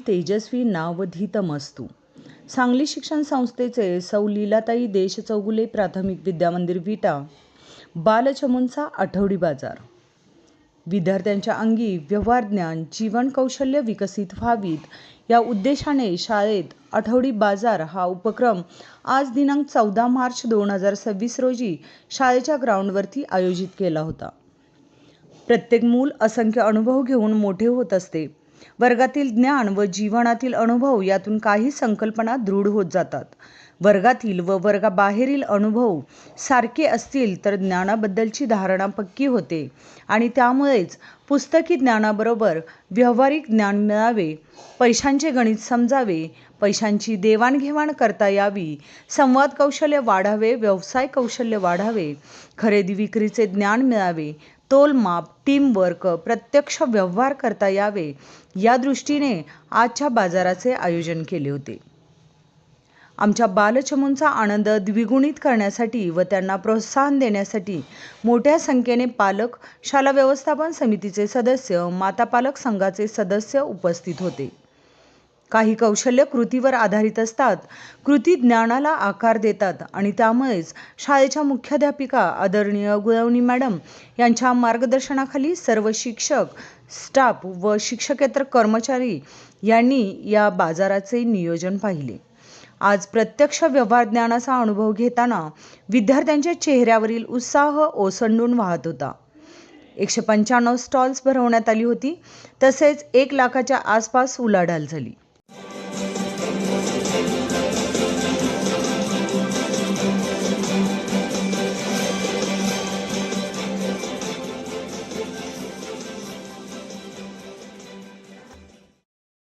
तेजस्वी नावधीतमस्तु। सांगली शिक्षण संस्थेचे सौ लीलाताई देश चौगुले प्राथमिक विद्यामंदिर विटा बालचमूंचा आठवडी बाजार। विद्यार्थ्यांच्या अंगी व्यवहार ज्ञान जीवन कौशल्य विकसित व्हावीत या उद्देशाने शाळेत आठवडी बाजार हा उपक्रम आज दिनांक 14 मार्च 2026 रोजी शाळेच्या ग्राउंडवरती आयोजित केला होता। प्रत्येक मूल असंख्य अनुभव घेऊन मोठे होत असते। वर्गातील ज्ञान व जीवनातील अनुभव यातून काही संकल्पना दृढ होत जातात। वर्गातील व वर्गाबाहेरील अनुभव सारखे असतील तर ज्ञानाबद्दलची धारणा पक्की होते आणि त्यामुळेच पुस्तकी ज्ञानाबरोबर व्यावहारिक ज्ञान मिळावे, पैशांचे गणित समजावे, पैशांची देवाणघेवाण करता यावी, संवाद कौशल्य वाढावे, व्यवसाय कौशल्य वाढावे, खरेदी विक्रीचे ज्ञान मिळावे, तोलमाप, टीमवर्क, प्रत्यक्ष व्यवहार करता यावे या दृष्टीने आजच्या बाजाराचे आयोजन केले होते। आमच्या बालचमूंचा आनंद द्विगुणित करण्यासाठी व त्यांना प्रोत्साहन देण्यासाठी मोठ्या संख्येने पालक, शाळा व्यवस्थापन समितीचे सदस्य, माता पालक संघाचे सदस्य उपस्थित होते। काही कौशल्य कृतीवर आधारित असतात, कृती ज्ञानाला आकार देतात आणि त्यामुळेच शाळेच्या मुख्याध्यापिका आदरणीय गुळवणी मॅडम यांच्या मार्गदर्शनाखाली सर्व शिक्षक, स्टाफ व शिक्षकेतर कर्मचारी यांनी या बाजाराचे नियोजन पाहिले। आज प्रत्यक्ष व्यवहार ज्ञानाचा अनुभव घेताना विद्यार्थ्यांच्या चेहऱ्यावरील उत्साह ओसंडून वाहत होता। 195 स्टॉल्स भरवण्यात आली होती, तसेच 1 लाखाच्या आसपास उलाढाल झाली।